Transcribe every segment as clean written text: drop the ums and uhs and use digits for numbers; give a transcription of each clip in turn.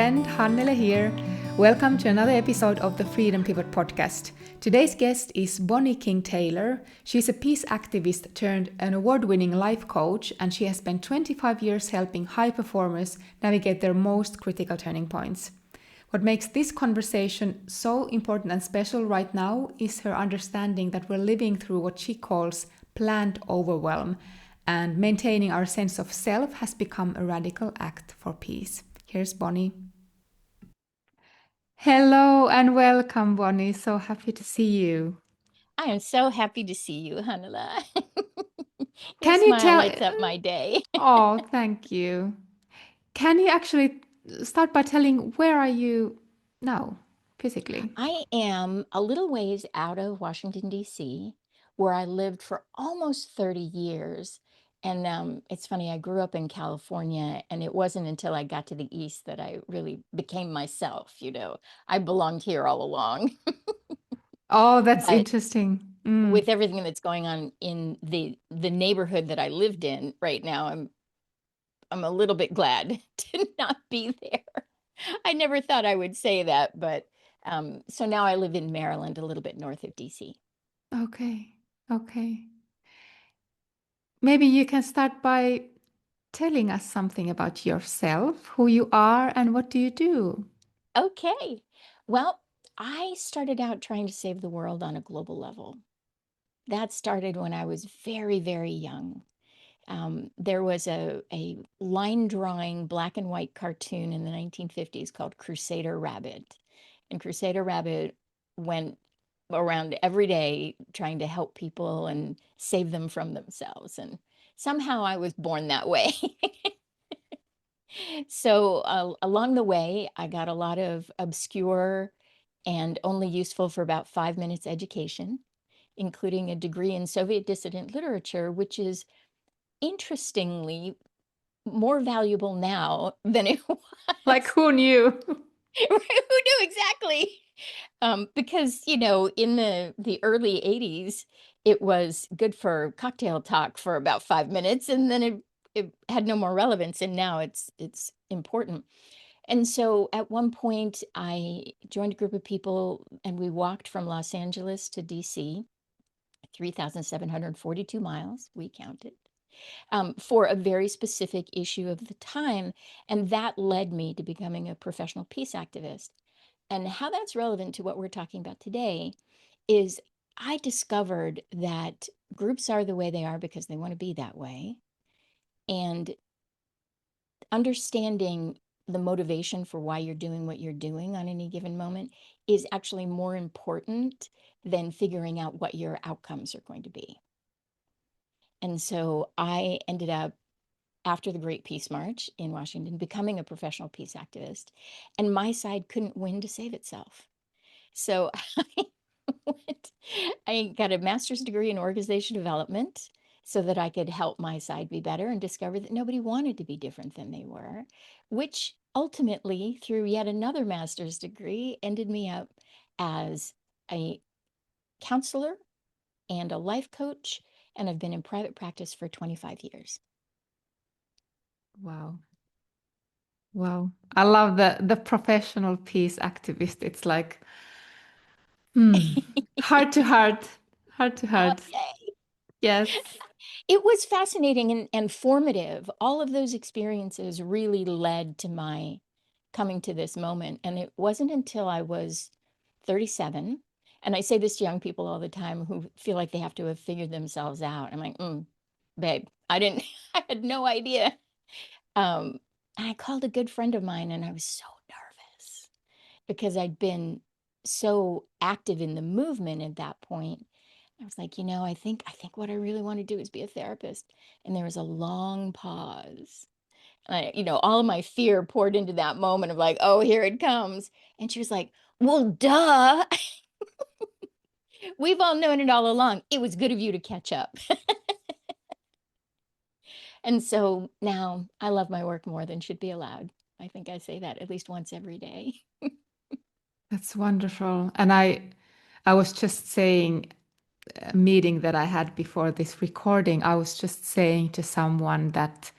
friend, Hannele here. Welcome to another episode of the Freedom Pivot podcast. Today's guest is Bonny King-Taylor. She's a peace activist turned an award-winning life coach, and she has spent 25 years helping high performers navigate their most critical turning points. What makes this conversation so important and special right now is her understanding that we're living through what she calls planned overwhelm, and maintaining our sense of self has become a radical act for peace. Here's Bonny. Hello and welcome, Bonny. So happy to see you. I am so happy to see you, Hanela. Your Can you smile tell? lights up my day. Oh, thank you. Can you actually start by telling where are you now, physically? I am a little ways out of Washington, D.C., where I lived for almost 30 years. And it's funny, I grew up in California, and it wasn't until I got to the East that I really became myself. I belonged here all along. Oh, that's But interesting. with everything that's going on in the neighborhood that I lived in right now, I'm a little bit glad to not be there. I never thought I would say that, but so now I live in Maryland, a little bit north of DC. Okay, okay. Maybe you can start by telling us something about yourself, who you are, and what do you do? Okay. Well, I started out trying to save the world on a global level. That started when I was very, very young. There was a line drawing black and white cartoon in the 1950s called Crusader Rabbit. And Crusader Rabbit went around every day trying to help people and save them from themselves. And somehow I was born that way. So along the way, I got a lot of obscure and only useful for about 5 minutes education, including a degree in Soviet dissident literature, which is interestingly more valuable now than it was. Like, who knew? Who knew exactly? Because, in the early 80s, it was good for cocktail talk for about 5 minutes, and then it had no more relevance, and now it's important. And so at one point, I joined a group of people, and we walked from Los Angeles to DC, 3,742 miles, we counted, for a very specific issue of the time. And that led me to becoming a professional peace activist. And how that's relevant to what we're talking about today is I discovered that groups are the way they are because they want to be that way. And understanding the motivation for why you're doing what you're doing on any given moment is actually more important than figuring out what your outcomes are going to be. And so I ended up, after the Great Peace March in Washington, becoming a professional peace activist. And my side couldn't win to save itself. So I got a master's degree in organization development so that I could help my side be better, and discover that nobody wanted to be different than they were, which ultimately, through yet another master's degree, ended me up as a counselor and a life coach. And I've been in private practice for 25 years. Wow. Wow. I love the professional peace activist. It's like heart to heart, heart to Oh, heart. yay. Yes. It was fascinating and formative. All of those experiences really led to my coming to this moment. And it wasn't until I was 37, and I say this to young people all the time who feel like they have to have figured themselves out. I'm like, babe, I didn't, I had no idea. And I called a good friend of mine, and I was so nervous because I'd been so active in the movement at that point. I was like, I think what I really want to do is be a therapist. And there was a long pause. And all of my fear poured into that moment of like, oh, here it comes. And she was like, well, duh. We've all known it all along. It was good of you to catch up. And so now I love my work more than should be allowed. I think I say that at least once every day. That's wonderful. And I was just saying a meeting that I had before this recording, I was just saying to someone that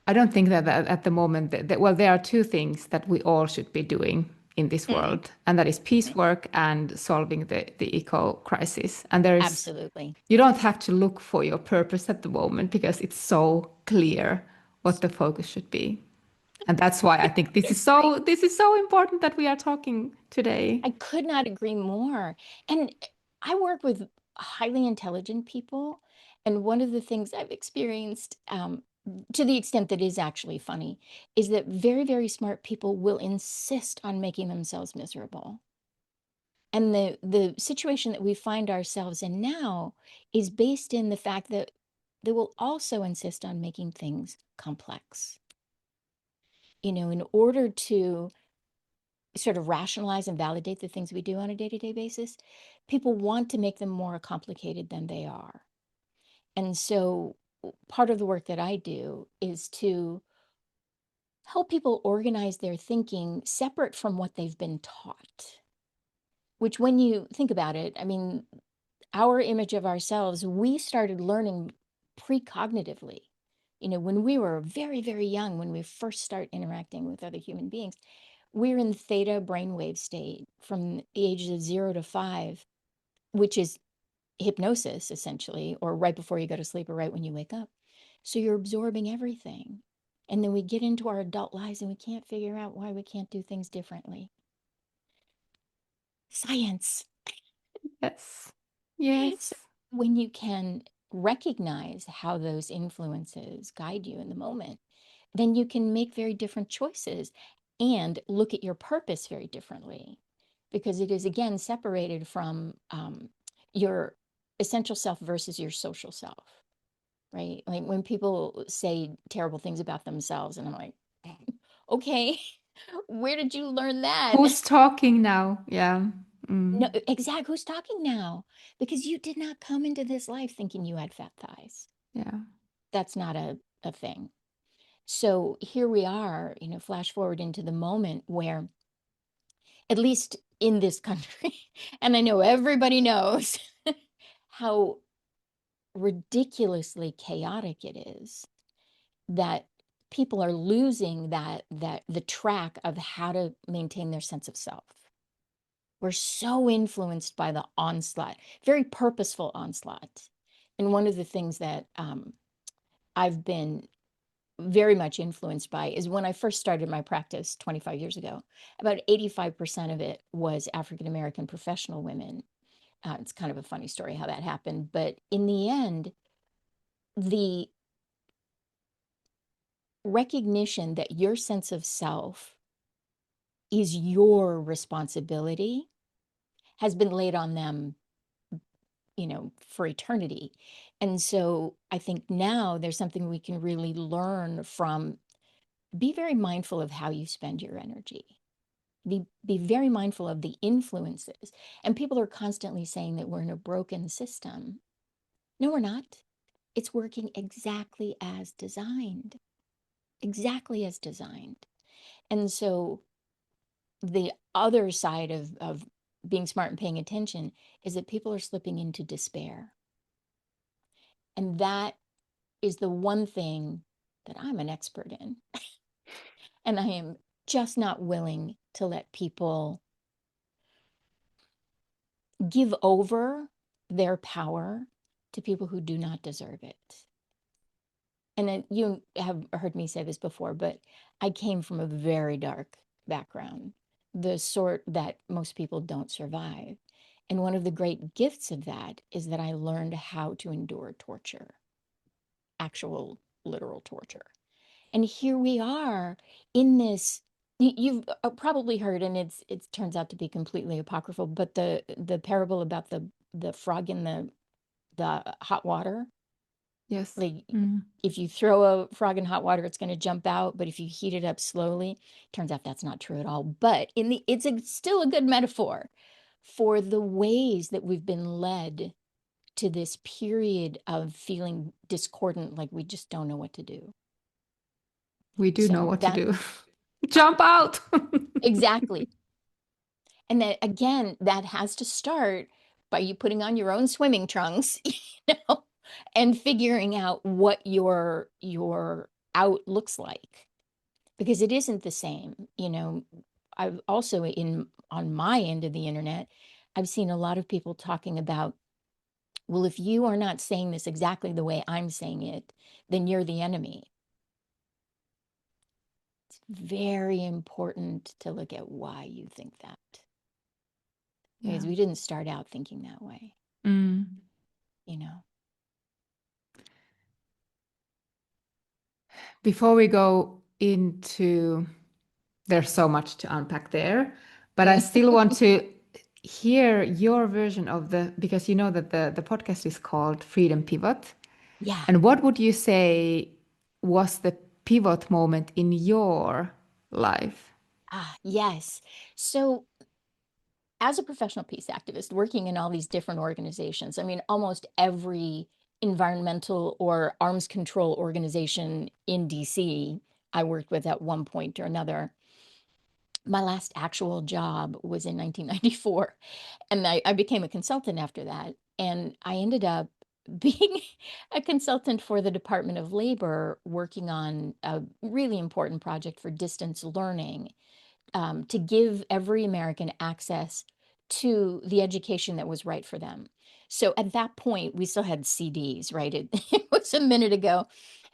I don't think that at the moment, well, there are two things that we all should be doing in this Mm, world, and that is peace right. work and solving the eco crisis. And there is, Absolutely. you don't have to look for your purpose at the moment because it's so clear what the focus should be. And that's why I think You're right. this is so important that we are talking today. I could not agree more. And I work with highly intelligent people. And one of the things I've experienced, to the extent that is actually funny, is that very, very smart people will insist on making themselves miserable. And the situation that we find ourselves in now is based in the fact that they will also insist on making things complex. In order to sort of rationalize and validate the things we do on a day-to-day basis, people want to make them more complicated than they are. And so part of the work that I do is to help people organize their thinking separate from what they've been taught, which when you think about it, I mean, our image of ourselves, we started learning precognitively. When we were very, very young, when we first start interacting with other human beings, we're in theta brainwave state from the ages of 0 to 5, which is hypnosis essentially, or right before you go to sleep or right when you wake up. So you're absorbing everything. And then we get into our adult lives and we can't figure out why we can't do things differently. Science. Yes. Yes. So when you can recognize how those influences guide you in the moment, then you can make very different choices and look at your purpose very differently because it is again separated from your essential self versus your social self, right? Like when people say terrible things about themselves, and I'm like, okay, where did you learn that? Who's talking now? Yeah. No, Mm. exactly. Who's talking now? Because you did not come into this life thinking you had fat thighs. Yeah. That's not a thing. So here we are, flash forward into the moment where, at least in this country, and I know everybody knows how ridiculously chaotic it is, that people are losing that the track of how to maintain their sense of self. We're so influenced by the onslaught, very purposeful onslaught. And one of the things that I've been very much influenced by is when I first started my practice 25 years ago, about 85% of it was African American professional women. It's kind of a funny story how that happened. But in the end, the recognition that your sense of self is your responsibility has been laid on them, for eternity. And so I think now there's something we can really learn from. Be very mindful of how you spend your energy. Be very mindful of the influences. And people are constantly saying that we're in a broken system. No, we're not. It's working exactly as designed. Exactly as designed. And so the other side of being smart and paying attention is that people are slipping into despair. And that is the one thing that I'm an expert in. And I am just not willing to let people give over their power to people who do not deserve it. And you have heard me say this before, but I came from a very dark background, the sort that most people don't survive. And one of the great gifts of that is that I learned how to endure torture, actual literal torture. And here we are in this. You've probably heard, and it turns out to be completely apocryphal, but the parable about the frog in the hot water. Yes. Like Mm. if you throw a frog in hot water, it's going to jump out, but if you heat it up slowly, turns out that's not true at all. But still a good metaphor for the ways that we've been led to this period of feeling discordant, like we just don't know what to do. We do know So what to that do. Jump out. exactly. And that again, that has to start by you putting on your own swimming trunks, you know, and figuring out what your out looks like, because it isn't the same. I've also on my end of the internet, I've seen a lot of people talking about, well, if you are not saying this exactly the way I'm saying it, then you're the enemy. It's very important to look at why you think that, because Yeah. we didn't start out thinking that way, Mm. you know. Before we go into, there's so much to unpack there, but I still want to hear your version of because you know that the podcast is called Freedom Pivot. Yeah. And what would you say was the pivot moment in your life? Yes. So, as a professional peace activist working in all these different organizations, I mean, almost every environmental or arms control organization in DC, I worked with at one point or another. My last actual job was in 1994, and I became a consultant after that. And I ended up being a consultant for the Department of Labor, working on a really important project for distance learning, to give every American access to the education that was right for them. So at that point, we still had CDs, right? It was a minute ago.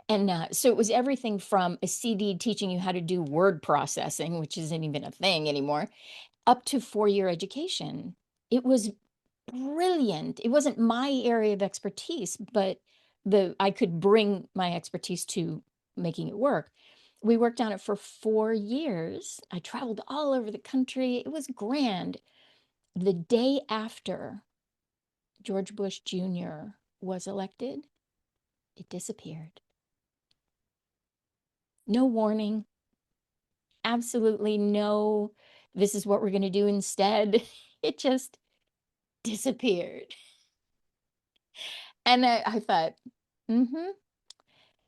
And so it was everything from a CD teaching you how to do word processing, which isn't even a thing anymore, up to 4-year education. It was brilliant. It wasn't my area of expertise, but I could bring my expertise to making it work. We worked on it for 4 years. I traveled all over the country. It was grand. The day after George Bush Jr. was elected, it disappeared. No warning, absolutely no, this is what we're going to do instead. It just disappeared. And I thought, mm-hmm.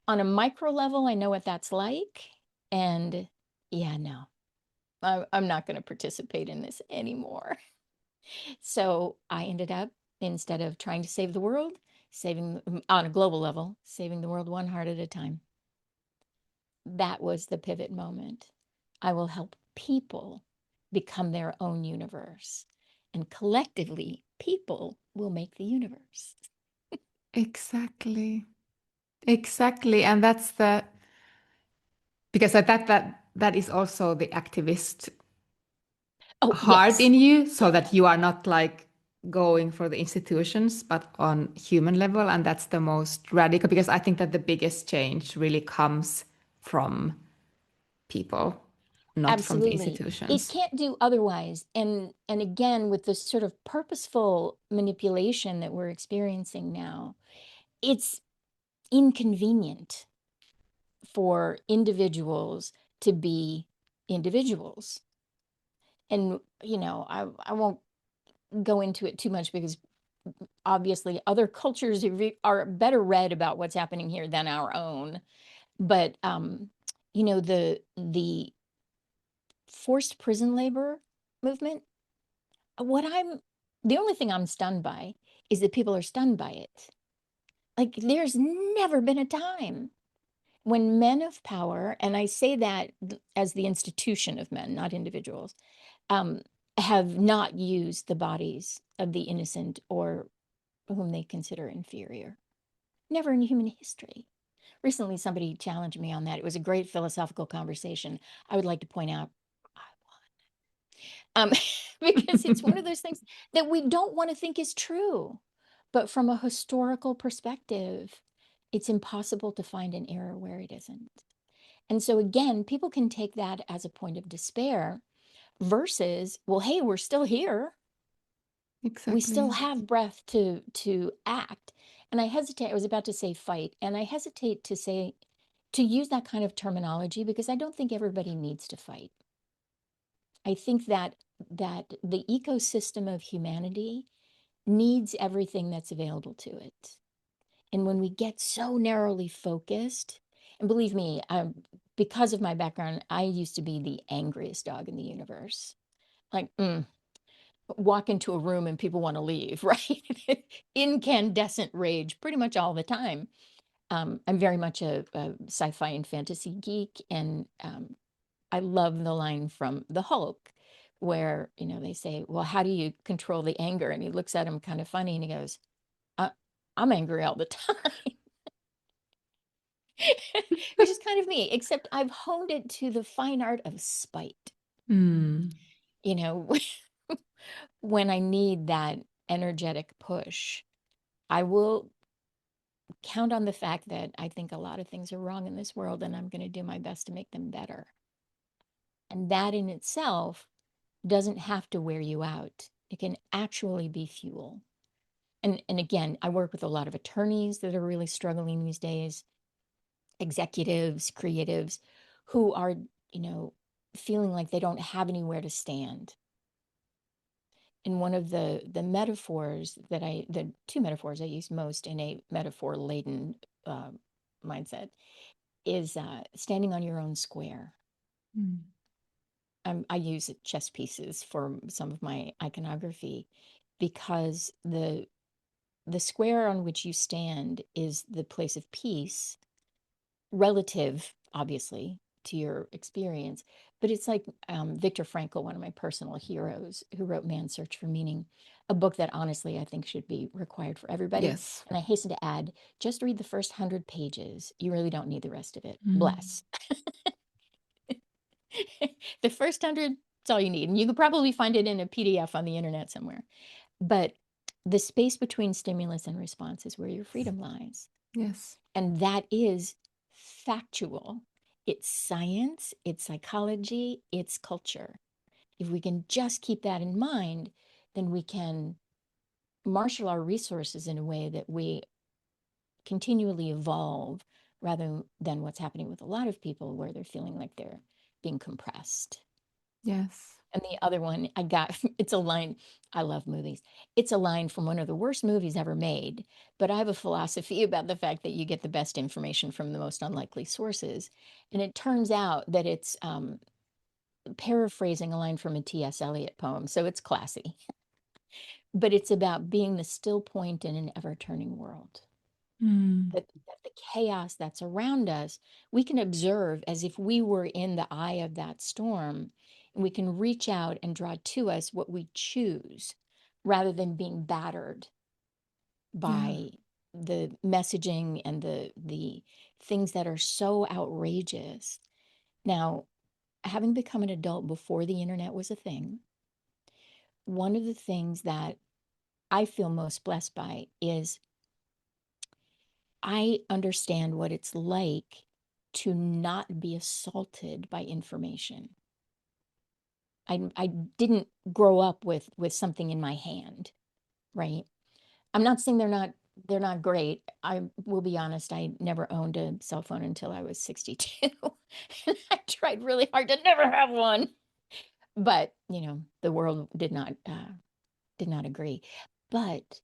On a micro level, I know what that's like. And yeah, no, I'm not going to participate in this anymore. So I ended up, instead of trying to save the world, on a global level, saving the world one heart at a time. That was the pivot moment. I will help people become their own universe. And collectively, people will make the universe. Exactly. Exactly. And that's because that is also the activist Oh, heart yes. in you, so Yeah. that you are not like going for the institutions, but on human level. And that's the most radical, because I think that the biggest change really comes from people, not from the Absolutely. It institutions. can't do otherwise. And again, with this sort of purposeful manipulation that we're experiencing now, it's inconvenient for individuals to be individuals. And I won't go into it too much, because obviously other cultures are better read about what's happening here than our own. But the forced prison labor movement, what I'm the only thing I'm stunned by is that people are stunned by it. Like, there's never been a time when men of power, and I say that as the institution of men, not individuals, um, have not used the bodies of the innocent or whom they consider inferior. Never in human history. Recently, somebody challenged me on that. It was a great philosophical conversation. I would like to point out, um, because it's one of those things that we don't want to think is true. But from a historical perspective, it's impossible to find an error where it isn't. And so, again, people can take that as a point of despair versus, well, hey, we're still here. We still Exactly. have breath to act. And I was about to say fight, and I hesitate to use that kind of terminology, because I don't think everybody needs to fight. I think that the ecosystem of humanity needs everything that's available to it. And when we get so narrowly focused, and believe me, because of my background, I used to be the angriest dog in the universe. Like, walk into a room and people want to leave, right? Incandescent rage pretty much all the time. I'm very much a sci-fi and fantasy geek, and I love the line from the Hulk where, they say, well, how do you control the anger? And he looks at him kind of funny and he goes, I'm angry all the time, which is kind of me, except I've honed it to the fine art of spite. Mm. You know, when I need that energetic push, I will count on the fact that I think a lot of things are wrong in this world and I'm going to do my best to make them better. And that in itself doesn't have to wear you out. It can actually be fuel. And again, I work with a lot of attorneys that are really struggling these days, executives, creatives who are, you know, feeling like they don't have anywhere to stand. And one of the metaphors the two metaphors I use most in a metaphor laden mindset is standing on your own square. Mm. I use chess pieces for some of my iconography because the square on which you stand is the place of peace, relative, obviously, to your experience. But it's like Viktor Frankl, one of my personal heroes, who wrote Man's Search for Meaning, a book that honestly I think should be required for everybody. Yes. And I hasten to add, just read the first 100 pages. You really don't need the rest of it. Mm. Bless. The first 100, that's all you need. And you could probably find it in a PDF on the internet somewhere. But the space between stimulus and response is where your freedom lies. Yes. And that is factual. It's science, it's psychology, it's culture. If we can just keep that in mind, then we can marshal our resources in a way that we continually evolve rather than what's happening with a lot of people where they're feeling like they're being compressed. Yes. And the other one I got, it's a line, I love movies. It's a line from one of the worst movies ever made, but I have a philosophy about the fact that you get the best information from the most unlikely sources. And it turns out that it's paraphrasing a line from a T.S. Eliot poem, so it's classy. But it's about being the still point in an ever-turning world. Mm. That the chaos that's around us, we can observe as if we were in the eye of that storm, and we can reach out and draw to us what we choose rather than being battered Yeah. by the messaging and the things that are so outrageous. Now, having become an adult before the internet was a thing, one of the things that I feel most blessed by is I understand what it's like to not be assaulted by information. I didn't grow up with something in my hand, right? I'm not saying they're not great. I will be honest, I never owned a cell phone until I was 62. I tried really hard to never have one. But, the world did not agree. But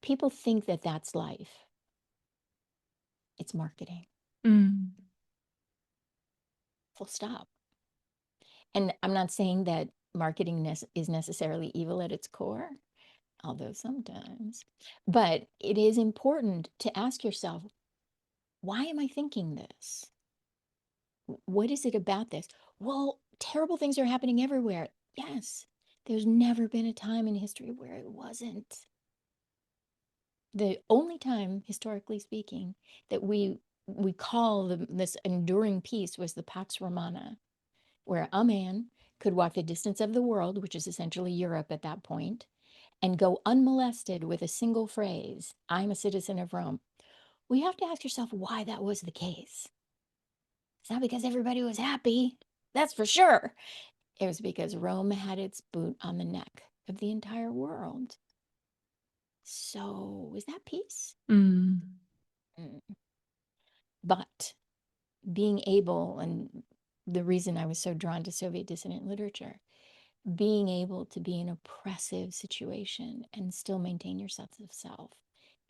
people think that that's life. It's marketing. Mm. Full stop. And I'm not saying that marketing is necessarily evil at its core, although sometimes. But it is important to ask yourself, why am I thinking this? What is it about this? Well, terrible things are happening everywhere. Yes, there's never been a time in history where it wasn't. The only time, historically speaking, that we call this enduring peace was the Pax Romana, where a man could walk the distance of the world, which is essentially Europe at that point, and go unmolested with a single phrase, I'm a citizen of Rome. Well, you have to ask yourself why that was the case. It's not because everybody was happy, that's for sure. It was because Rome had its boot on the neck of the entire world. So, is that peace? Mm. Mm. But being able, and the reason I was so drawn to Soviet dissident literature, being able to be in an oppressive situation and still maintain your sense of self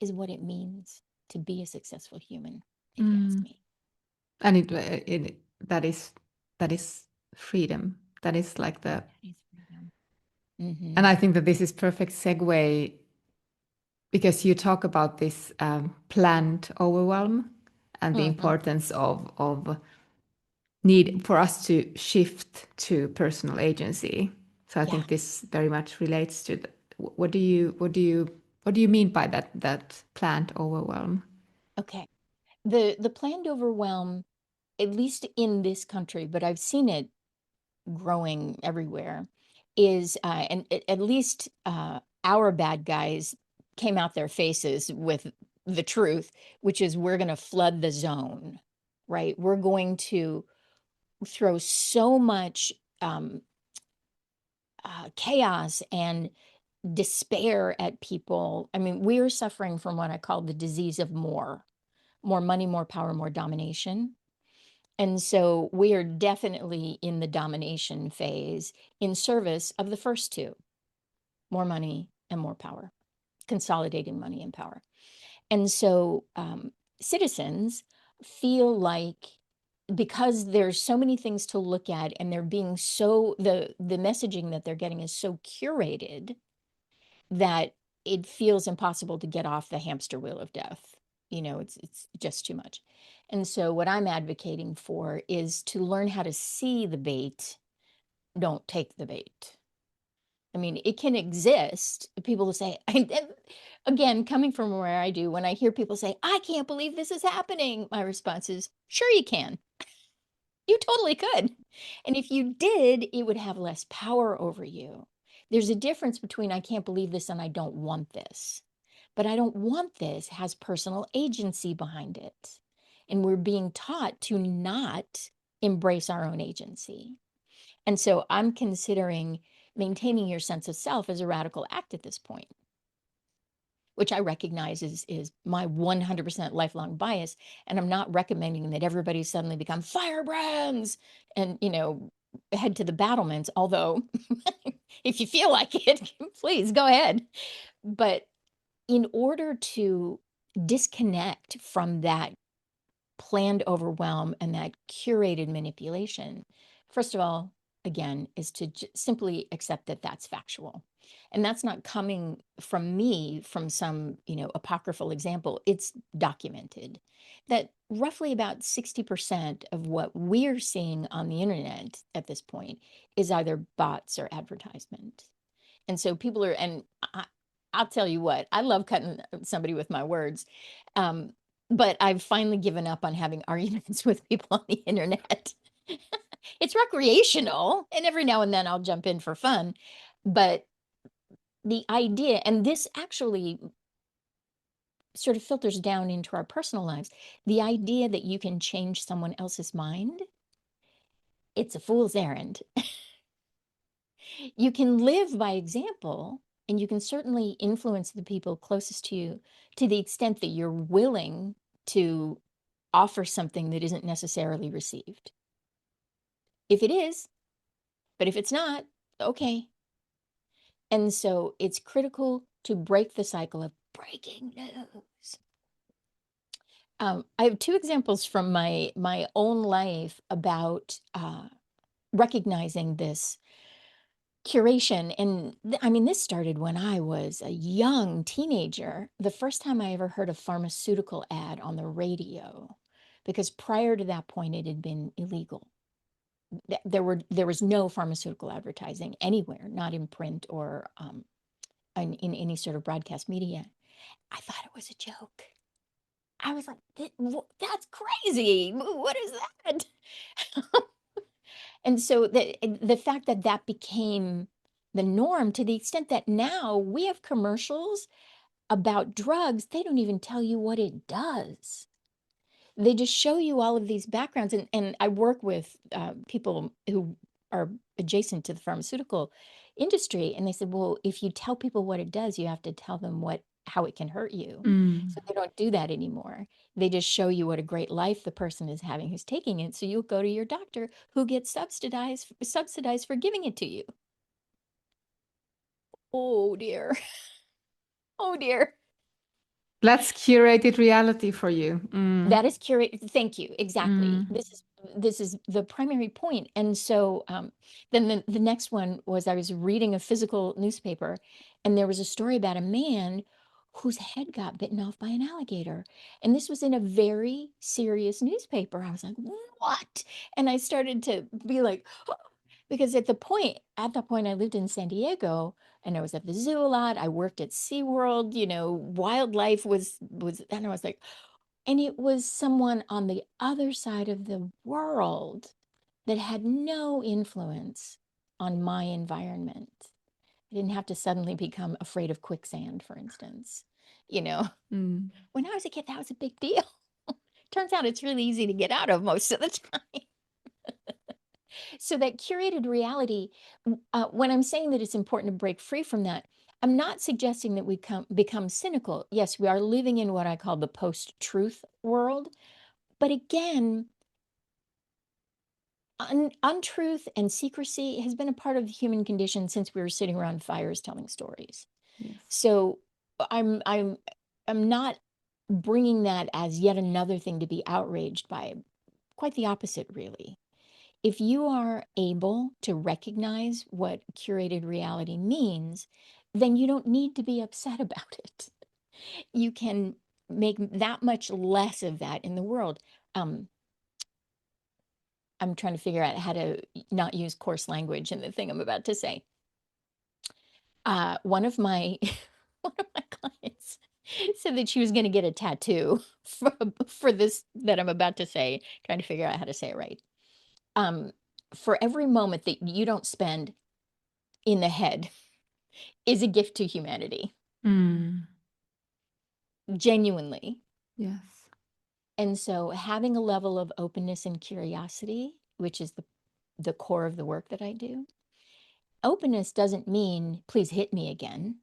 is what it means to be a successful human, if you ask Mm. me. And that is freedom. That is like the. That is freedom. Mm-hmm. And I think that this is perfect segue because you talk about this planned overwhelm and the Hmm. importance of need for us to shift to personal agency. So I Yeah. think this very much relates to what do you mean by that planned overwhelm? Okay. The planned overwhelm, at least in this country, but I've seen it growing everywhere, is and at least our bad guys came out their faces with the truth, which is we're going to flood the zone, right? We're going to throw so much um, chaos and despair at people. I mean, we're suffering from what I call the disease of more money, more power, more domination. And so we are definitely in the domination phase in service of the first two, more money and more power, consolidating money and power. And so citizens feel like because there's so many things to look at and they're being so the messaging that they're getting is so curated that it feels impossible to get off the hamster wheel of death. It's just too much. And so what I'm advocating for is to learn how to see the bait, don't take the bait. I mean, it can exist. People will say, again, coming from where I do, when I hear people say, I can't believe this is happening, my response is, sure you can. You totally could. And if you did, it would have less power over you. There's a difference between I can't believe this and I don't want this. But I don't want this has personal agency behind it. And we're being taught to not embrace our own agency. And so I'm considering maintaining your sense of self as a radical act at this point, which I recognize is my 100% lifelong bias. And I'm not recommending that everybody suddenly become firebrands and, head to the battlements. Although, if you feel like it, please go ahead. But in order to disconnect from that planned overwhelm and that curated manipulation, first of all, again, is to simply accept that that's factual. And that's not coming from me from some, apocryphal example. It's documented that roughly about 60% of what we're seeing on the internet at this point is either bots or advertisement. And so people are, and I'll tell you what, I love cutting somebody with my words. But I've finally given up on having arguments with people on the internet. It's recreational, and every now and then I'll jump in for fun. But the idea, and this actually sort of filters down into our personal lives, the idea that you can change someone else's mind, it's a fool's errand. You can live by example, and you can certainly influence the people closest to you to the extent that you're willing to offer something that isn't necessarily received. If it is, but if it's not, okay. And so it's critical to break the cycle of breaking news. I have two examples from my own life about recognizing this curation. And I mean, this started when I was a young teenager. The first time I ever heard a pharmaceutical ad on the radio, because prior to that point, it had been illegal. There was no pharmaceutical advertising anywhere, not in print or in any sort of broadcast media. I thought it was a joke. I was like, that's crazy. What is that? And so the fact that that became the norm to the extent that now we have commercials about drugs, they don't even tell you what it does. They just show you all of these backgrounds. And I work with people who are adjacent to the pharmaceutical industry. And they said, well, if you tell people what it does, you have to tell them how it can hurt you. Mm. So they don't do that anymore. They just show you what a great life the person is having who's taking it. So you'll go to your doctor who gets subsidized for giving it to you. Oh dear. Oh dear. That's curated reality for you. That is curate. Thank you. Exactly. Mm. This is the primary point. And so then the next one was I was reading a physical newspaper, and there was a story about a man whose head got bitten off by an alligator. And this was in a very serious newspaper. I was like, what? And I started to be like, because at that point, I lived in San Diego and I was at the zoo a lot. I worked at SeaWorld, wildlife was, and I was like, and it was someone on the other side of the world that had no influence on my environment. I didn't have to suddenly become afraid of quicksand, for instance. You know, Mm. when I was a kid, that was a big deal. Turns out it's really easy to get out of most of the time. So that curated reality, when I'm saying that it's important to break free from that, I'm not suggesting that we become cynical. Yes, we are living in what I call the post-truth world. But again, untruth and secrecy has been a part of the human condition since we were sitting around fires telling stories. Yes. So I'm not bringing that as yet another thing to be outraged by. Quite the opposite, really. If you are able to recognize what curated reality means, then you don't need to be upset about it. You can make that much less of that in the world. Um, I'm trying to figure out how to not use coarse language in the thing I'm about to say. One of my one of my clients said that she was going to get a tattoo for this that I'm about to say, trying to figure out how to say it right. For every moment that you don't spend in the head is a gift to humanity, Mm. genuinely. Yes. And so having a level of openness and curiosity, which is the core of the work that I do, openness doesn't mean please hit me again.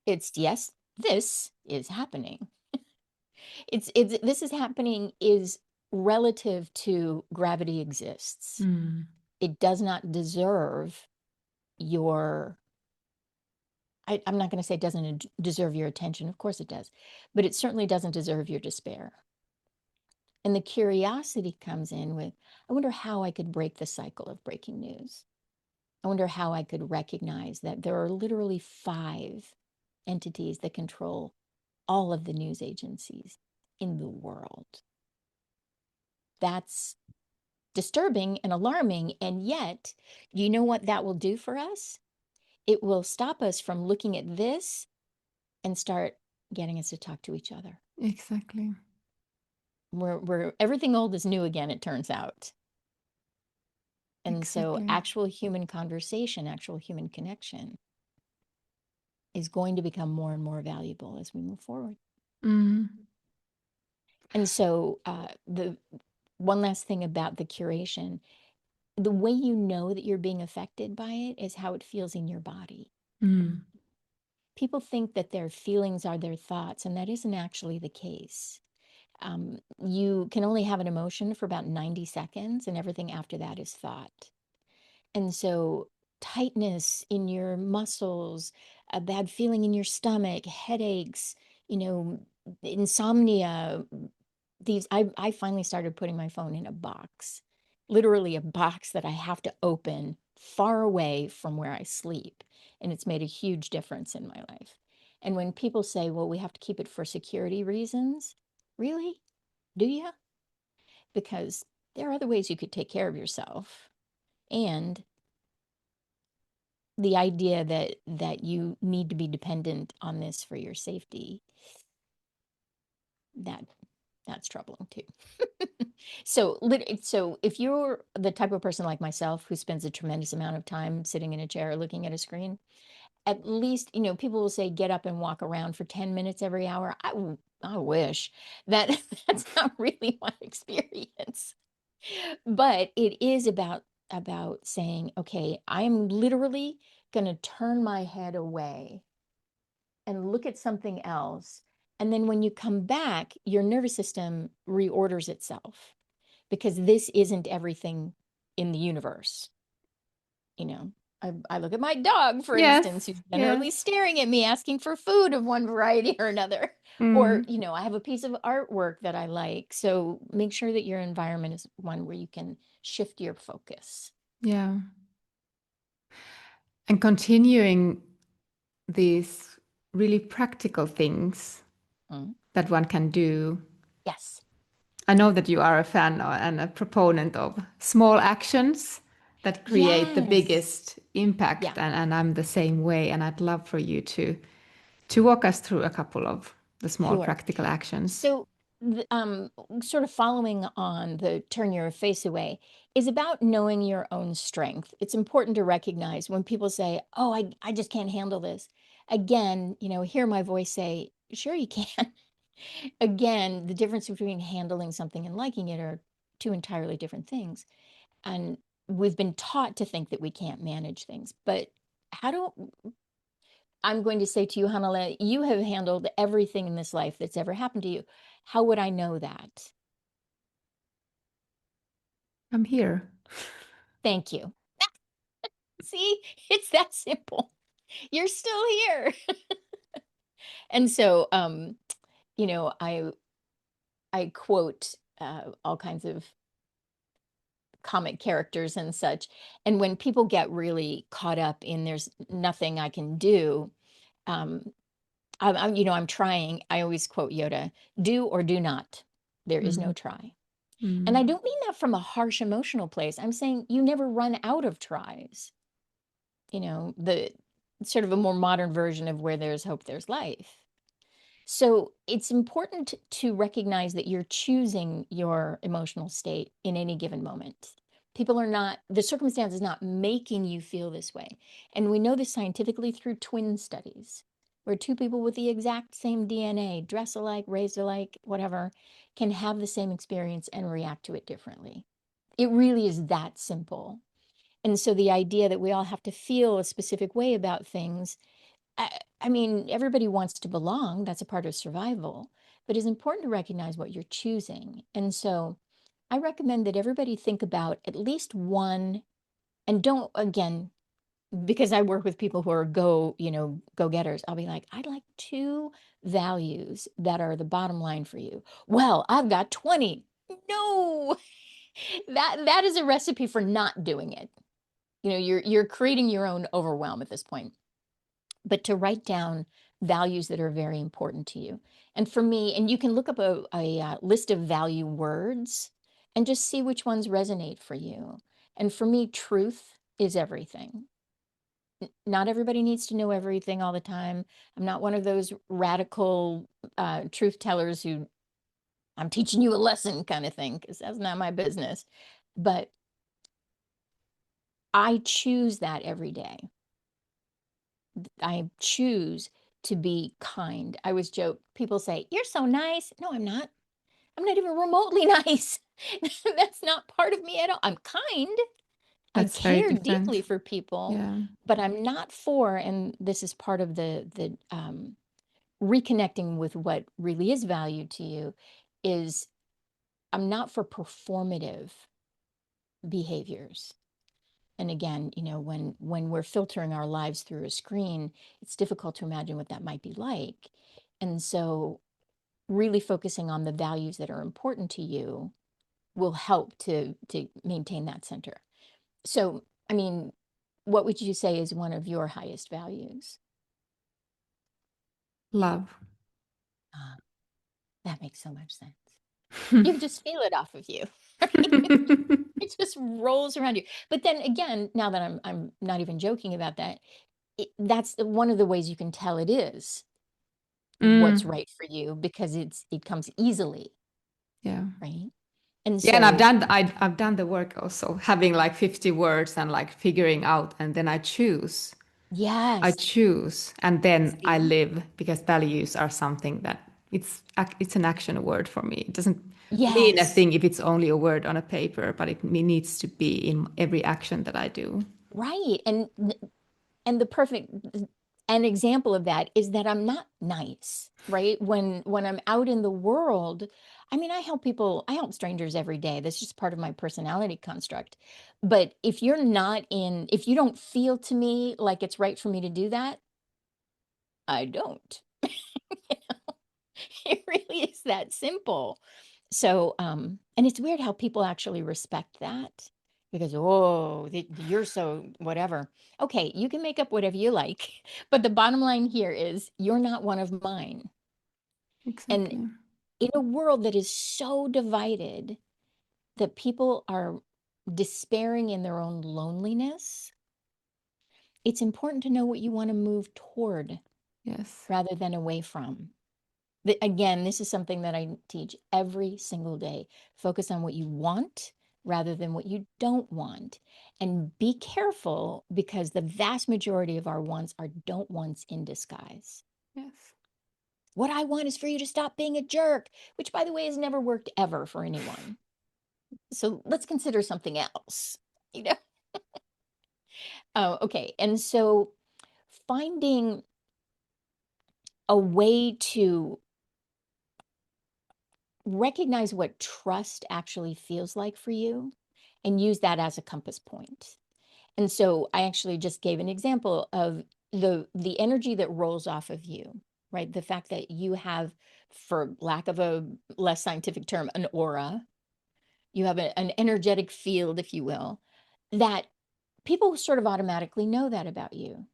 It's yes, this is happening. It's this is happening is relative to gravity exists. Mm. It does not deserve your I'm not going to say it doesn't deserve your attention. Of course it does. But it certainly doesn't deserve your despair. And the curiosity comes in with, I wonder how I could break the cycle of breaking news. I wonder how I could recognize that there are literally 5 entities that control all of the news agencies in the world. That's disturbing and alarming. And yet, you know what that will do for us? It will stop us from looking at this and start getting us to talk to each other. Exactly. We're everything old is new again, it turns out. And so Exactly. actual human conversation, actual human connection is going to become more and more valuable as we move forward. Mm. And so the one last thing about the curation, the way you know that you're being affected by it is how it feels in your body. Mm. People think that their feelings are their thoughts, and that isn't actually the case. You can only have an emotion for about 90 seconds, and everything after that is thought. And so, tightness in your muscles, a bad feeling in your stomach, headaches, you know, insomnia, I finally started putting my phone in a box, literally a box that I have to open far away from where I sleep. And it's made a huge difference in my life. And when people say, well, we have to keep it for security reasons, really? Do you? Because there are other ways you could take care of yourself. And the idea that you need to be dependent on this for your safety, that's troubling too. So if you're the type of person like myself who spends a tremendous amount of time sitting in a chair looking at a screen, at least, people will say get up and walk around for 10 minutes every hour. I wish that that's not really my experience. But it is about saying, okay, I'm literally going to turn my head away and look at something else. And then when you come back, your nervous system reorders itself because this isn't everything in the universe. I look at my dog, for Yes. instance, who's generally Yes. staring at me asking for food of one variety or another. Or, Mm. I have a piece of artwork that I like. So make sure that your environment is one where you can shift your focus. Yeah. And continuing this really practical things Mm. that one can do. Yes. I know that you are a fan and a proponent of small actions that create the Yes. biggest impact, Yeah, and I'm the same way. And I'd love for you to walk us through a couple of the small sure. practical actions. So, sort of following on the turn your face away is about knowing your own strength. It's important to recognize when people say, "Oh, I just can't handle this." Again, hear my voice say, "Sure you can." Again, the difference between handling something and liking it are two entirely different things. And we've been taught to think that we can't manage things. But how do I'm going to say to you, Hanale, you have handled everything in this life that's ever happened to you. How would I know that? I'm here. Thank you. See, it's that simple. You're still here. And so, I quote all kinds of comic characters and such. And when people get really caught up in there's nothing I can do, um, I'm trying. I always quote Yoda: "Do or do not. There is no Mm, try." And I mm. don't mean that from a harsh emotional place. I'm saying you never run out of tries. The sort of a more modern version of where there's hope, there's life. So it's important to recognize that you're choosing your emotional state in any given moment. People are not, the circumstance is not making you feel this way. And we know this scientifically through twin studies, where two people with the exact same DNA, dress alike, raised alike, whatever, can have the same experience and react to it differently. It really is that simple. And so the idea that we all have to feel a specific way about things, I mean, everybody wants to belong. That's a part of survival. But it's important to recognize what you're choosing. And so I recommend that everybody think about at least one, and don't, again, because I work with people who are go-getters, I'll be like, I'd like two values that are the bottom line for you. Well, I've got 20. No, that is a recipe for not doing it. You're creating your own overwhelm at this point. But to write down values that are very important to you. And for me, and you can look up a list of value words and just see which ones resonate for you. And for me, truth is everything. Not everybody needs to know everything all the time. I'm not one of those radical truth tellers who I'm teaching you a lesson kind of thing, because that's not my business. But I choose that every day. I choose to be kind. I always joke, people say, "You're so nice." No, I'm not. I'm not even remotely nice. That's not part of me at all. I'm kind. I That's very care deeply different. for people, Yeah. but I'm not for, and this is part of the reconnecting with what really is valued to you, is I'm not for performative behaviors. And again, when we're filtering our lives through a screen, it's difficult to imagine what that might be like. And so really focusing on the values that are important to you will help to maintain that center. So, I mean, what would you say is one of your highest values? Love. Ah, that makes so much sense. You can just feel it off of you. It just rolls around you. But then again, now that I'm not even joking about that, that's one of the ways you can tell it is what's Mm, right for you, because it comes easily, yeah. right? And Yeah, and so, I've done the work also, having like 50 words and like figuring out, and then I choose. I yes, choose, and then I see, live, because values are something that it's an action word for me. It doesn't mean a yes, thing if it's only a word on a paper, but it needs to be in every action that I do. right. And the perfect an example of that is that I'm not nice, right? When I'm out in the world, I mean, I help strangers every day. That's just part of my personality construct. But if you don't feel to me like it's right for me to do that, I don't. It really is that simple. So, and it's weird how people actually respect that. because, oh, you're so whatever. Okay, you can make up whatever you like, but the bottom line here is you're not one of mine. And Exactly. in a world that is so divided that people are despairing in their own loneliness, it's important to know what you want to move toward Yes. rather than away from. Again, this is something that I teach every single day. Focus on what you want rather than what you don't want. And be careful because the vast majority of our wants are don't wants in disguise. Yes. What I want is for you to stop being a jerk, which, by the way, has never worked ever for anyone. So let's consider something else, you know? Oh, okay. And so finding a way to recognize what trust actually feels like for you and use that as a compass point. And so I actually just gave an example of the energy that rolls off of you, right? The fact that you have, for lack of a less scientific term, an aura, you have an energetic field, if you will, that people sort of automatically know that about you.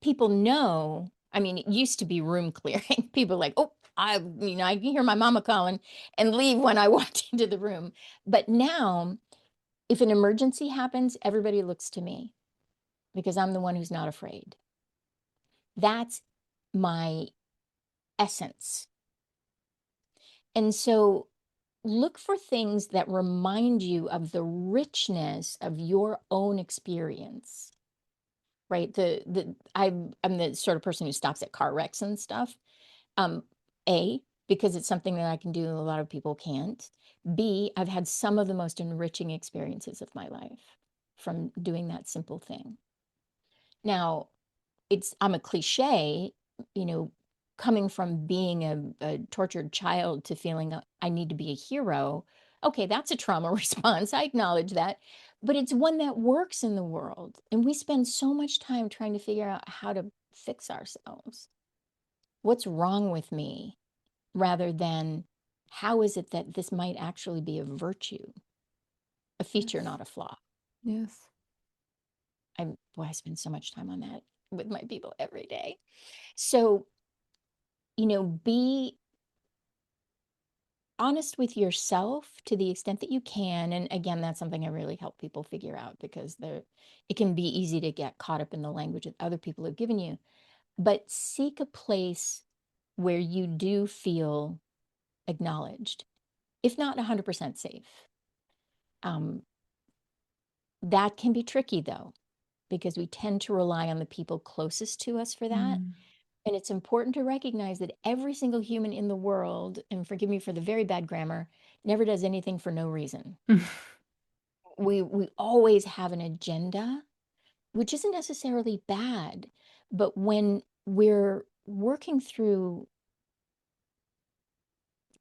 People know, I mean, it used to be room clearing. People like, oh, I can hear my mama calling and leave when I walked into the room. But now, if an emergency happens, everybody looks to me because I'm the one who's not afraid. That's my essence. And so look for things that remind you of the richness of your own experience, right? I'm the sort of person who stops at car wrecks and stuff. Um, A, because it's something that I can do and a lot of people can't. B, I've had some of the most enriching experiences of my life from doing that simple thing. Now, I'm a cliche, you know, coming from being a tortured child to feeling I need to be a hero. Okay, that's a trauma response. I acknowledge that. But it's one that works in the world. And we spend so much time trying to figure out how to fix ourselves. What's wrong with me? Rather than how is it that this might actually be a virtue, a feature, Yes. not a flaw. Yes. I spend so much time on that with my people every day. So, be honest with yourself to the extent that you can. And again, that's something I really help people figure out because it can be easy to get caught up in the language that other people have given you. But seek a place where you do feel acknowledged, if not 100% safe. Um, that can be tricky though, because we tend to rely on the people closest to us for that. Mm. And it's important to recognize that every single human in the world, and forgive me for the very bad grammar, never does anything for no reason. We always have an agenda, which isn't necessarily bad, but when we're working through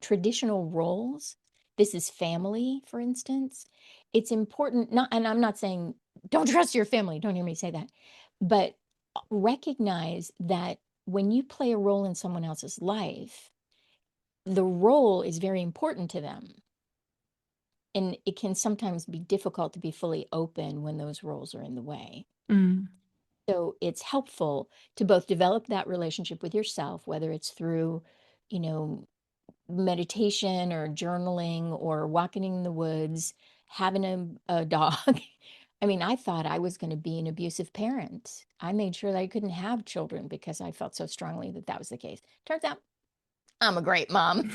traditional roles, this is family, for instance, it's important not, and I'm not saying don't trust your family, don't hear me say that, but recognize that when you play a role in someone else's life, the role is very important to them. And it can sometimes be difficult to be fully open when those roles are in the way. Mm. So it's helpful to both develop that relationship with yourself, whether it's through, you know, meditation or journaling or walking in the woods, having a dog. I mean, I thought I was going to be an abusive parent. I made sure that I couldn't have children because I felt so strongly that that was the case. Turns out I'm a great mom.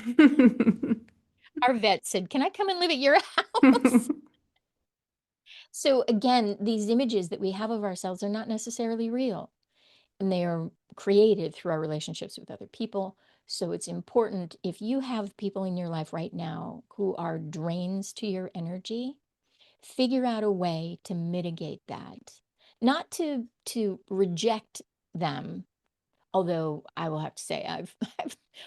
Our vet said, "Can I come and live at your house?" So again, these images that we have of ourselves are not necessarily real, and they are created through our relationships with other people. So it's important if you have people in your life right now who are drains to your energy, figure out a way to mitigate that. Not to reject them, although I will have to say I've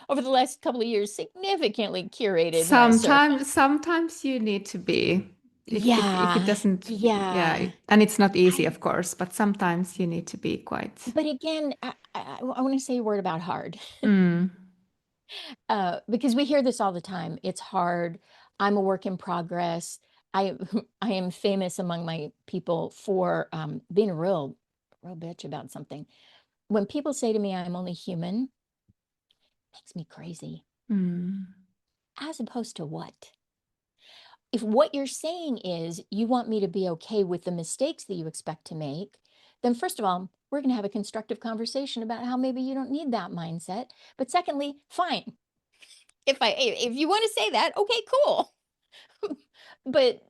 over the last couple of years significantly curated my circle. Sometimes you need to be. If it Yeah, doesn't, yeah, yeah. and it's not easy, I, of course, but sometimes you need to be quite. but again, I want to say a word about hard. Mm. Because we hear this all the time. It's hard. I'm a work in progress. I I am famous among my people for being a real bitch about something. When people say to me I'm only human, makes me crazy. Mm. As opposed to what? If what you're saying is you want me to be okay with the mistakes that you expect to make, then first of all, we're going to have a constructive conversation about how maybe you don't need that mindset. But secondly, fine. If you want to say that, okay, cool. but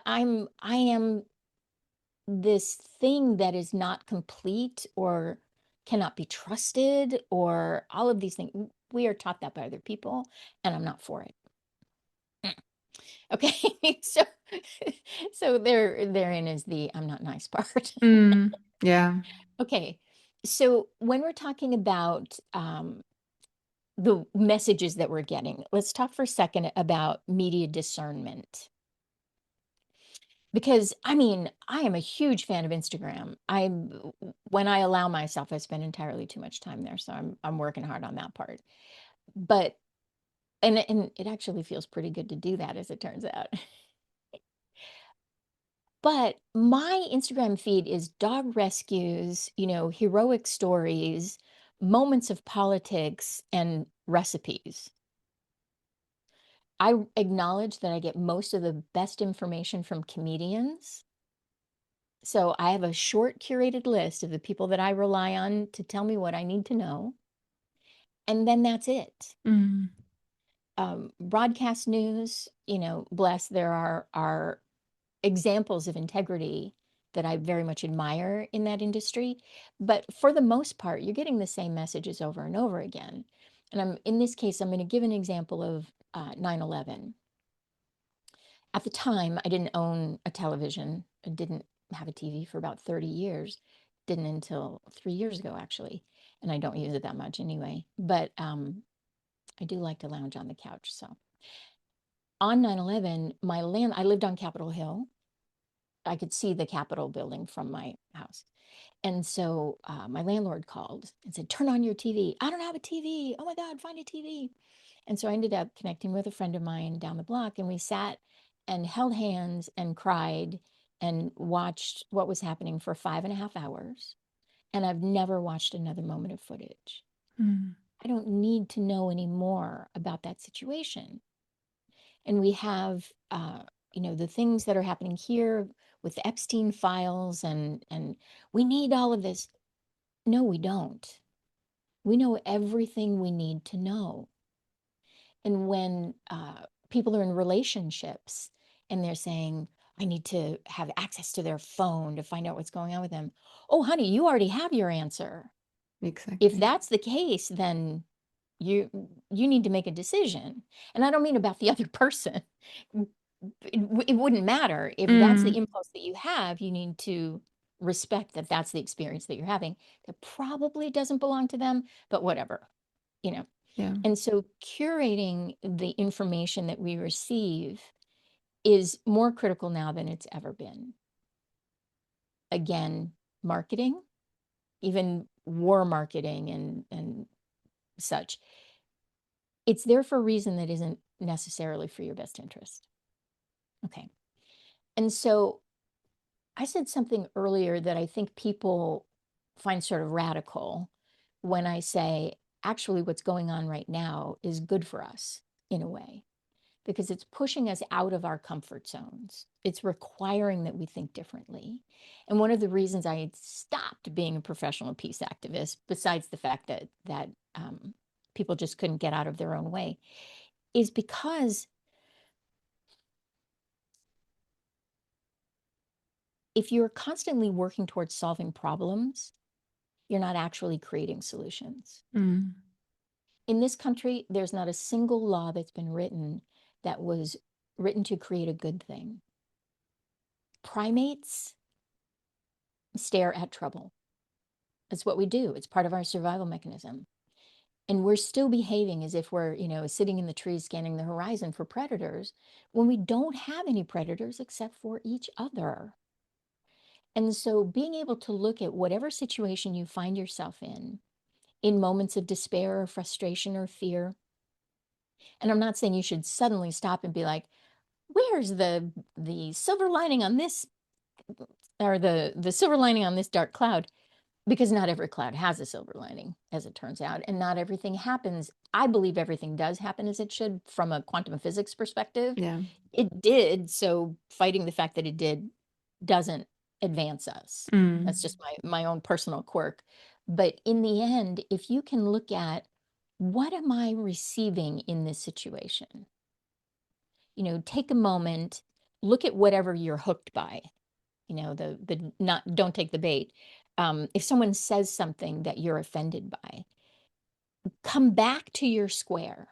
I am this thing that is not complete or cannot be trusted or all of these things. We are taught that by other people, and I'm not for it. Okay, so therein is the I'm not nice part. Mm. Yeah. Okay, so when we're talking about the messages that we're getting, let's talk for a second about media discernment. Because I mean, I am a huge fan of Instagram. When I allow myself, I spend entirely too much time there, so I'm working hard on that part. But and it actually feels pretty good to do that, as it turns out. But my Instagram feed is dog rescues, heroic stories, moments of politics, and recipes. I acknowledge that I get most of the best information from comedians. So I have a short curated list of the people that I rely on to tell me what I need to know. And then that's it. Mm. Broadcast news, bless, there are examples of integrity that I very much admire in that industry. But for the most part, you're getting the same messages over and over again. And in this case, I'm going to give an example of 9/11. At the time, I didn't own a television. I didn't have a TV for about 30 years. Didn't until 3 years ago, actually. And I don't use it that much anyway. But I do like to lounge on the couch. So on 9/11, I lived on Capitol Hill. I could see the Capitol building from my house. And so my landlord called and said, "Turn on your TV." "I don't have a TV. Oh my God, find a TV." And so I ended up connecting with a friend of mine down the block, and we sat and held hands and cried and watched what was happening for 5.5 hours. And I've never watched another moment of footage. Mm. I don't need to know any more about that situation. And we have, the things that are happening here with the Epstein files, and we need all of this. No, we don't. We know everything we need to know. And when people are in relationships and they're saying, I need to have access to their phone to find out what's going on with them. Oh, honey, you already have your answer. If Exactly. that's the case, then you you need to make a decision. And I don't mean about the other person. It wouldn't matter. If that's the Mm. impulse that you have, you need to respect that that's the experience that you're having. That probably doesn't belong to them, but whatever, you know. Yeah. And so curating the information that we receive is more critical now than it's ever been. Again, marketing, even war marketing and such, it's there for a reason that isn't necessarily for your best interest. Okay. And so I said something earlier that I think people find sort of radical when I say, actually, what's going on right now is good for us in a way, because it's pushing us out of our comfort zones. It's requiring that we think differently. And one of the reasons I stopped being a professional peace activist, besides the fact that people just couldn't get out of their own way, is because if you're constantly working towards solving problems, you're not actually creating solutions. Mm. In this country, there's not a single law that's been written that was written to create a good thing. Primates stare at trouble. That's what we do. It's part of our survival mechanism. And we're still behaving as if we're, sitting in the trees scanning the horizon for predators when we don't have any predators except for each other. And so being able to look at whatever situation you find yourself in moments of despair or frustration or fear, and I'm not saying you should suddenly stop and be like, where's the silver lining on this, or the silver lining on this dark cloud? Because not every cloud has a silver lining, as it turns out, and not everything happens. I believe everything does happen as it should from a quantum physics perspective. Yeah. It did, so fighting the fact that it did doesn't advance us. Mm. That's just my own personal quirk. But in the end, if you can look at what am I receiving in this situation? Take a moment, look at whatever you're hooked by. The not don't take the bait. If someone says something that you're offended by, come back to your square,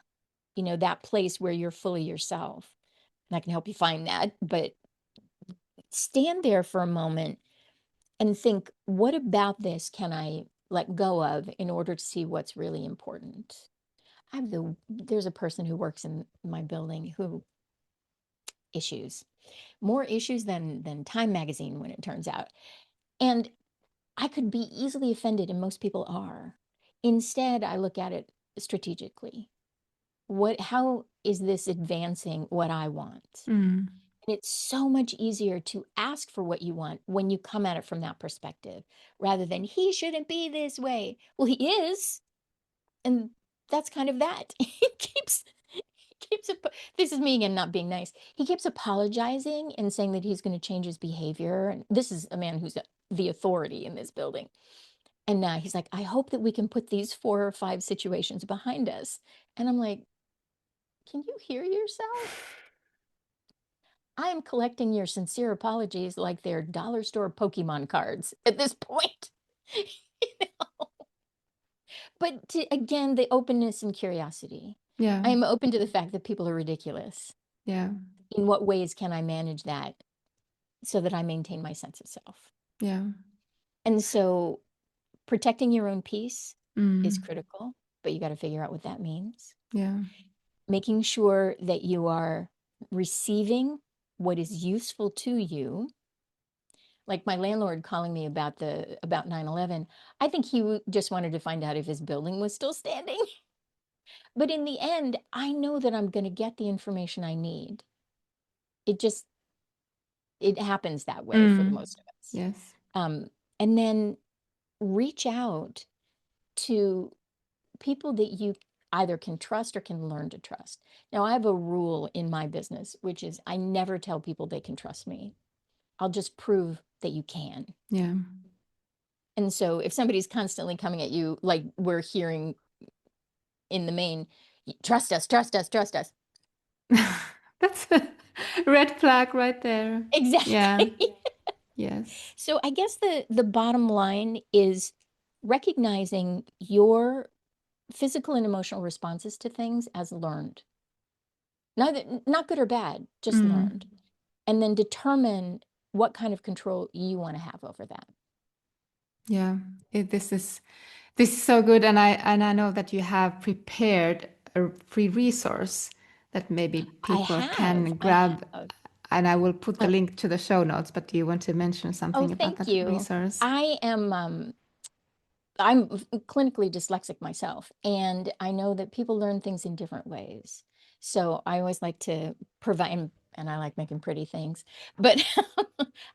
that place where you're fully yourself. And I can help you find that, but stand there for a moment and think, what about this can I let go of in order to see what's really important? There's a person who works in my building who issues, more issues than Time magazine when it turns out. And I could be easily offended, and most people are. Instead, I look at it strategically. How is this advancing what I want? Mm. And it's so much easier to ask for what you want when you come at it from that perspective, rather than he shouldn't be this way. Well, he is, and that's kind of that. He keeps this is me again not being nice. He keeps apologizing and saying that he's going to change his behavior. And this is a man who's the authority in this building. And now he's like, I hope that we can put these 4 or 5 situations behind us. And I'm like, can you hear yourself? I am collecting your sincere apologies like they're dollar store Pokemon cards at this point. You know? But again, the openness and curiosity. Yeah. I am open to the fact that people are ridiculous. Yeah. In what ways can I manage that so that I maintain my sense of self? Yeah. And so protecting your own peace is Mm. critical, but you got to figure out what that means. Yeah. Making sure that you are receiving what is useful to you. Like my landlord calling me about 9/11, I think he just wanted to find out if his building was still standing. But in the end, I know that I'm going to get the information I need. It just it happens that way for the Mm. most of us. Yes. Um, and then reach out to people that you either can trust or can learn to trust. Now, I have a rule in my business, which is I never tell people they can trust me. I'll just prove that you can. Yeah. And so if somebody's constantly coming at you, like we're hearing in the main, trust us, trust us, trust us. That's a red flag right there. Yeah. Exactly. Yes. So I guess the bottom line is recognizing your physical and emotional responses to things as learned. Not good or bad, just Mm. learned. And then determine what kind of control you want to have over that. Yeah. This is so good, and I know that you have prepared a free resource that maybe I people have, can I grab, have. and I will put the link to the show notes. But do you want to mention Oh, something about thank that you. resource? I am I'm clinically dyslexic myself, and I know that people learn things in different ways. So I always like to provide, and I like making pretty things, but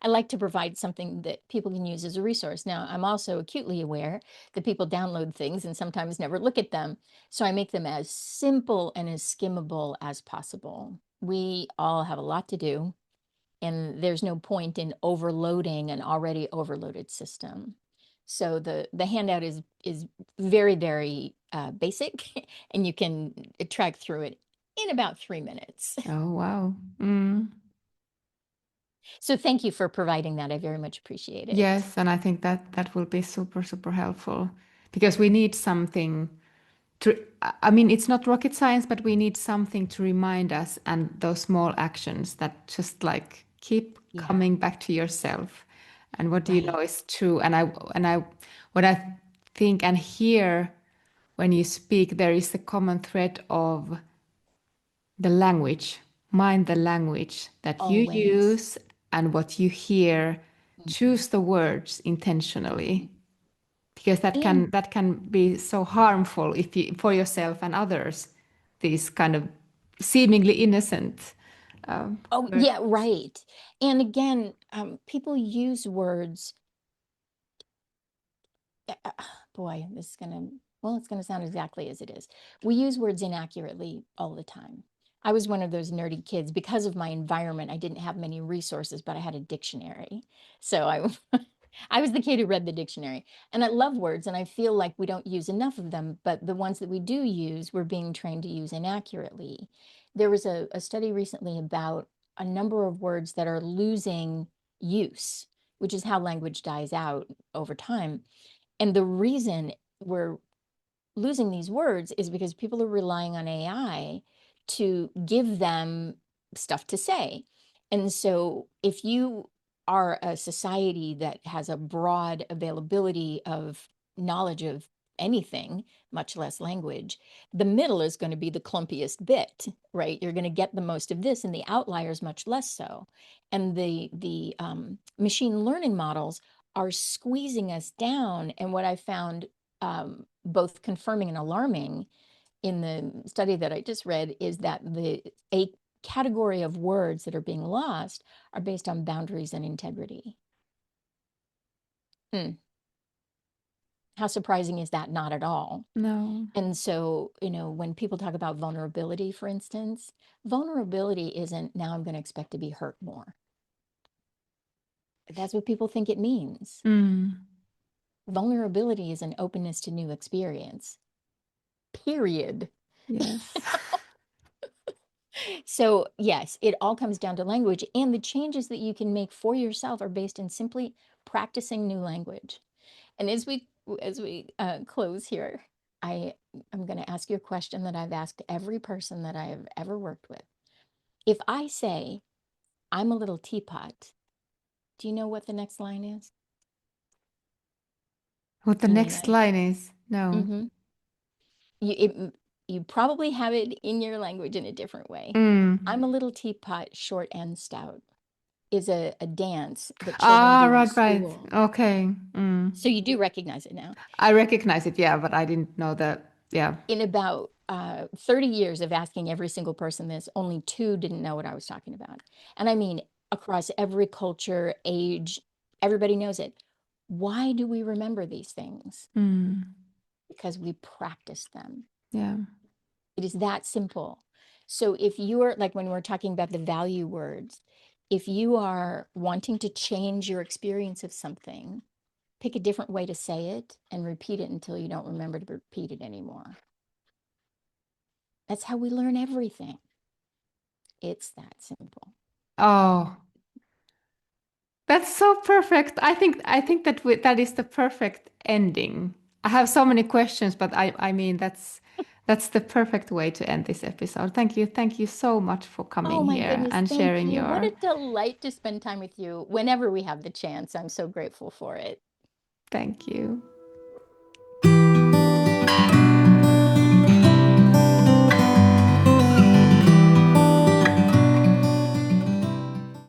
I like to provide something that people can use as a resource. Now, I'm also acutely aware that people download things and sometimes never look at them. So I make them as simple and as skimmable as possible. We all have a lot to do, and there's no point in overloading an already overloaded system. So the handout is very, very basic, and you can track through it in about 3 minutes. Oh, wow. Mm. So thank you for providing that. I very much appreciate it. Yes, and I think that that will be super, super helpful because we need something to, I mean, it's not rocket science, but we need something to remind us and those small actions that just like keep Yeah, coming back to yourself and what do you know right. is true. And I, what I think and hear when you speak, there is a common thread of the language, mind the language that you Always. use and what you hear. Mhm. Choose the words intentionally because that And can be so harmful if you for yourself and others. These kind of seemingly innocent Oh, words. yeah, right. And again, people use words. Boy, this is gonna, well, it's gonna sound exactly as it is. We use words inaccurately all the time. I was one of those nerdy kids because of my environment. I didn't have many resources, but I had a dictionary. So I was the kid who read the dictionary. And I love words, and I feel like we don't use enough of them, but the ones that we do use, we're being trained to use inaccurately. There was a study recently about a number of words that are losing use, which is how language dies out over time. And the reason we're losing these words is because people are relying on AI to give them stuff to say. And so if you are a society that has a broad availability of knowledge of anything, much less language, the middle is going to be the clumpiest bit, right? You're going to get the most of this, and the outliers much less so. And the machine learning models are squeezing us down. And what I found both confirming and alarming in the study that I just read is that a category of words that are being lost are based on boundaries and integrity. How surprising is that? Not at all. No. And so, when people talk about vulnerability, for instance, vulnerability isn't now I'm going to expect to be hurt more. That's what people think it means. Mm. Vulnerability is an openness to new experience, period. Yes. So, yes, it all comes down to language, and the changes that you can make for yourself are based in simply practicing new language. And as we close here, I am going to ask you a question that I've asked every person that I have ever worked with. If I say I'm a little teapot, do you know what the next line is? What the You may next not. line is? No. Mm-hmm. You probably have it in your language in a different way. Mm. I'm a little teapot, short and stout is a dance that children Ah, do in right, right. school. Okay. Mm. So you do recognize it now. I recognize it, yeah, but I didn't know that. Yeah. In about 30 years of asking every single person this, only two didn't know what I was talking about. And I mean, across every culture, age, everybody knows it. Why do we remember these things? Mm. Because we practice them. Yeah. It is that simple. So if you're like when we're talking about the value words, if you are wanting to change your experience of something, pick a different way to say it and repeat it until you don't remember to repeat it anymore. That's how we learn everything. It's that simple. Oh, that's so perfect. I think that that is the perfect ending. I have so many questions, but I mean that's the perfect way to end this episode. Thank you. Thank you so much for Oh coming my here goodness, and thank sharing you. What your a delight to spend time with you whenever we have the chance. I'm so grateful for it. thank you.